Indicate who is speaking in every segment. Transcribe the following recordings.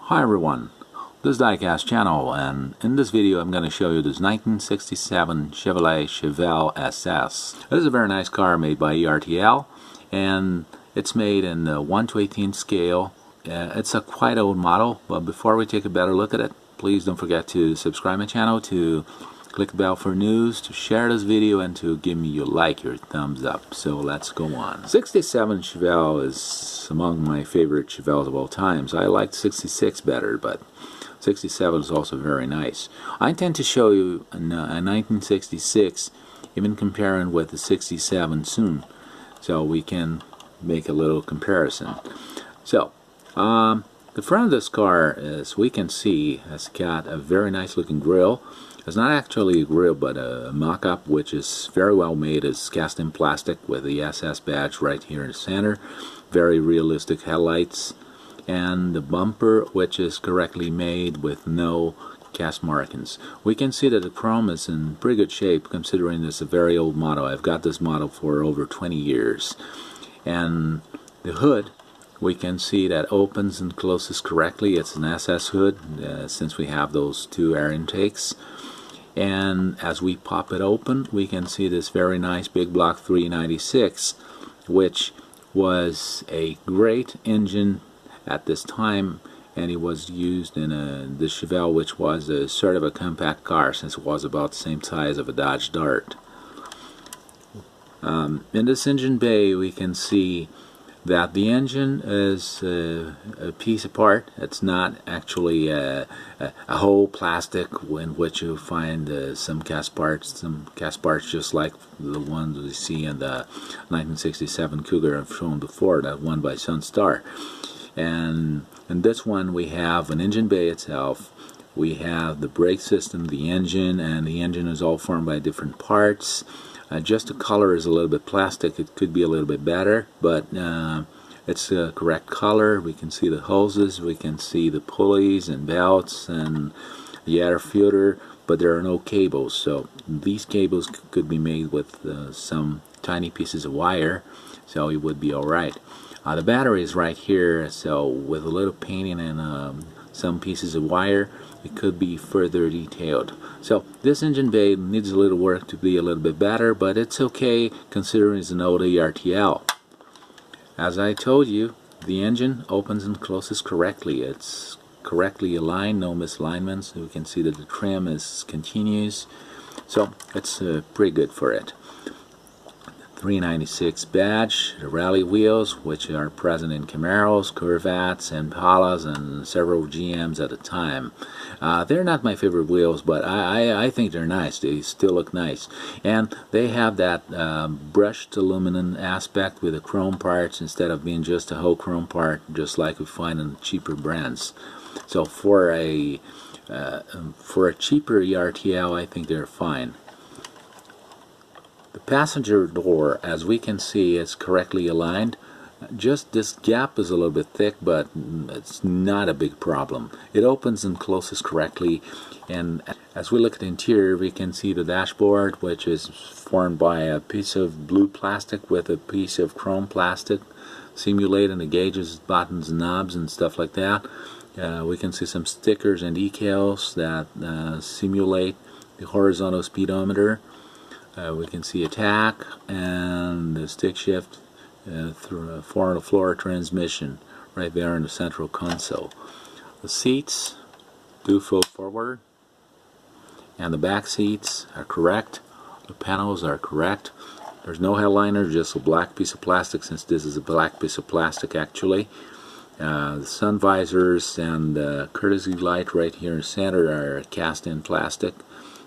Speaker 1: Hi everyone, this is Diecast channel, and in this video I'm going to show you this 1967 Chevy Chevelle SS. This is a very nice car made by ERTL, and it's made in the 1/18 scale. It's a quite old model, but before we take a better look at it, please don't forget to subscribe my channel, to click the bell for news, to share this video, and to give me your thumbs up. So let's go on. 67 Chevelle is among my favorite Chevelles of all times. I like 66 better, but 67 is also very nice. I intend to show you a 1966, even comparing with the 67 soon, so we can make a little comparison. So the front of this car, as we can see, has got a very nice looking grille. It's not actually a grille, but a mock-up, which is very well made. It's cast in plastic with the SS badge right here in the center. Very realistic headlights. And the bumper, which is correctly made with no cast markings. We can see that the chrome is in pretty good shape, considering this is a very old model. I've got this model for over 20 years. And the hood, we can see that opens and closes correctly. It's an SS hood, since we have those two air intakes. And as we pop it open, we can see this very nice big block 396, which was a great engine at this time, and it was used in the Chevelle, which was a sort of a compact car, since it was about the same size of a Dodge Dart. In this engine bay, we can see that the engine is a piece apart. It's not actually a whole plastic in which you find some cast parts just like the ones we see in the 1967 Cougar I've shown before, that one by Sunstar. And in this one we have an engine bay itself, we have the brake system, the engine, and the engine is all formed by different parts. Just the color is a little bit plastic. It could be a little bit better, but it's a correct color. We can see the hoses, we can see the pulleys and belts and the air filter, but there are no cables. So these cables could be made with some tiny pieces of wire, so it would be alright. The battery is right here, so with a little painting and some pieces of wire, it could be further detailed. So this engine bay needs a little work to be a little bit better, but it's okay considering it's an old ERTL. As I told you, the engine opens and closes correctly. It's correctly aligned, no misalignments. We can see that the trim is continuous, so it's pretty good for it. 396 badge, the rally wheels, which are present in Camaros, Corvettes, Impalas, and several GMs at a time. They're not my favorite wheels, but I think they're nice. They still look nice, and they have that brushed aluminum aspect with the chrome parts instead of being just a whole chrome part, just like we find in cheaper brands. So for a cheaper ERTL, I think they're fine. The passenger door, as we can see, is correctly aligned. Just this gap is a little bit thick, but it's not a big problem. It opens and closes correctly, and as we look at the interior, we can see the dashboard, which is formed by a piece of blue plastic with a piece of chrome plastic, simulating the gauges, buttons, knobs, and stuff like that. We can see some stickers and decals that simulate the horizontal speedometer. We can see a tack and the stick shift through a floor transmission right there in the central console. The seats do fold forward, and the back seats are correct. The panels are correct. There's no headliner, just a black piece of plastic, since this is a black piece of plastic actually. The sun visors and the courtesy light right here in the center are cast in plastic,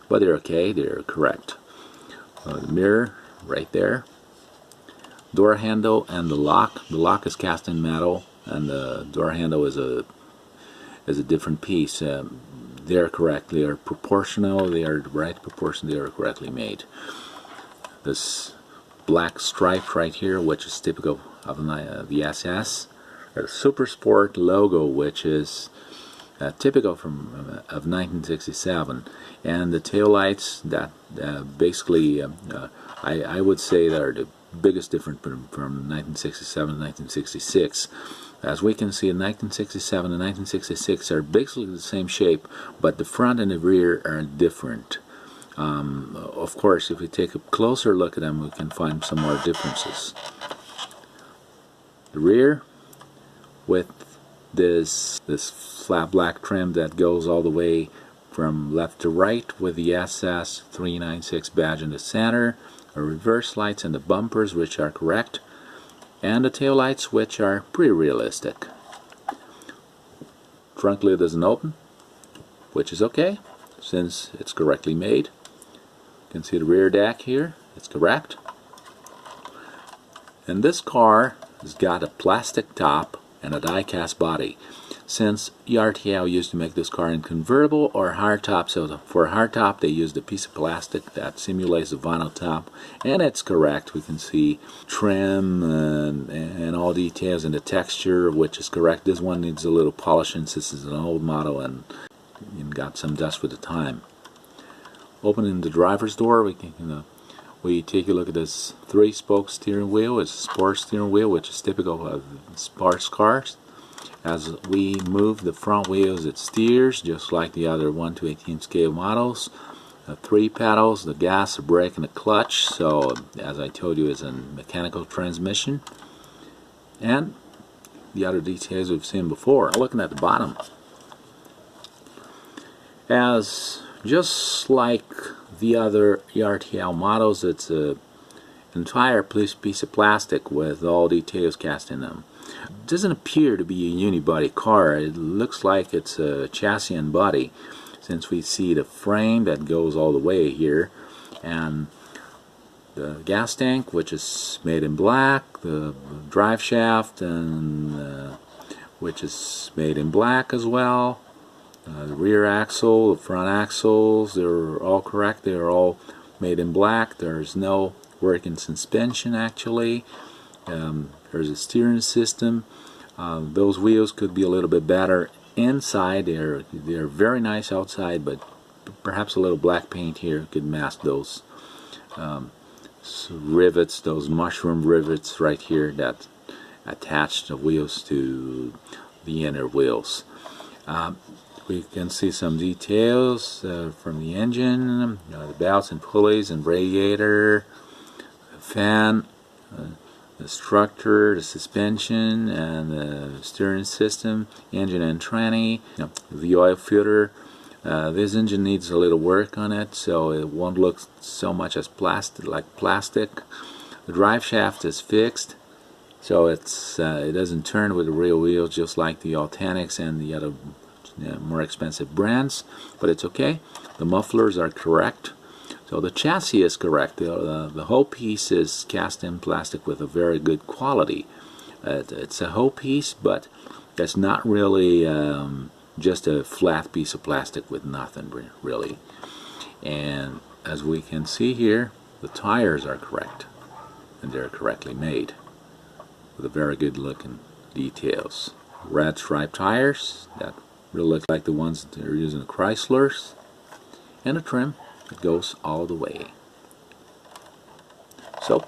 Speaker 1: but they're okay, they're correct. The mirror right there, door handle, and the lock. The lock is cast in metal, and the door handle is a different piece. They're correct. They are proportional. They are the right proportion. They are correctly made. This black stripe right here, which is typical of the SS. The Super Sport logo, which is typical of 1967, and the taillights that basically I would say that are the biggest difference from 1967 to 1966. As we can see, in 1967 and 1966 are basically the same shape, but the front and the rear are different. Of course, if we take a closer look at them, we can find some more differences. The rear with this flat black trim that goes all the way from left to right with the SS 396 badge in the center, reverse lights and the bumpers, which are correct, and the tail lights, which are pretty realistic. Trunk lid doesn't open, which is okay since it's correctly made. You can see the rear deck here, it's correct. And this car has got a plastic top and a die-cast body, since ERTL used to make this car in convertible or hardtop. So for a hardtop they used a piece of plastic that simulates a vinyl top, and it's correct. We can see trim and all details in the texture, which is correct. This one needs a little polishing since it's an old model and got some dust with the time. Opening the driver's door, we take a look at this 3-spoke steering wheel. It's a sports steering wheel, which is typical of sports cars. As we move the front wheels, it steers just like the other 1 to 18 scale models. 3 pedals, the gas, the brake, and the clutch. So, as I told you, it's a mechanical transmission. And the other details we've seen before. Looking at the bottom, as just like the other ERTL models, it's an entire piece of plastic with all details cast in them. It doesn't appear to be a unibody car. It looks like it's a chassis and body, since we see the frame that goes all the way here, and the gas tank, which is made in black, the drive shaft, and which is made in black as well. The rear axle, the front axles, they're all correct. They're all made in black. There's no working suspension actually. There's a steering system. Those wheels could be a little bit better inside. They're very nice outside, but perhaps a little black paint here could mask those rivets, those mushroom rivets right here that attach the wheels to the inner wheels. We can see some details from the engine, the belts and pulleys and radiator, the fan, the structure, the suspension, and the steering system, engine and tranny, the oil filter. This engine needs a little work on it, so it won't look so much as plastic. The drive shaft is fixed, so it doesn't turn with the real wheels, just like the Authentics and the other more expensive brands, but it's okay. The mufflers are correct. So the chassis is correct. The whole piece is cast in plastic with a very good quality. It's a whole piece, but it's not really just a flat piece of plastic with nothing really. And as we can see here, the tires are correct, and they're correctly made with a very good looking details. Red striped tires that really look like the ones that they're using the Chryslers, and a trim that goes all the way. So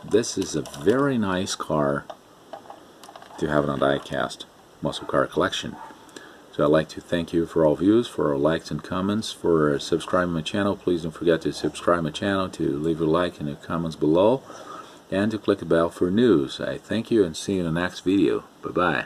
Speaker 1: this is a very nice car to have on a diecast muscle car collection. So I'd like to thank you for all views, for all likes and comments, for subscribing my channel. Please don't forget to subscribe my channel, to leave a like in the comments below, and to click the bell for news. I thank you and see you in the next video. Bye bye.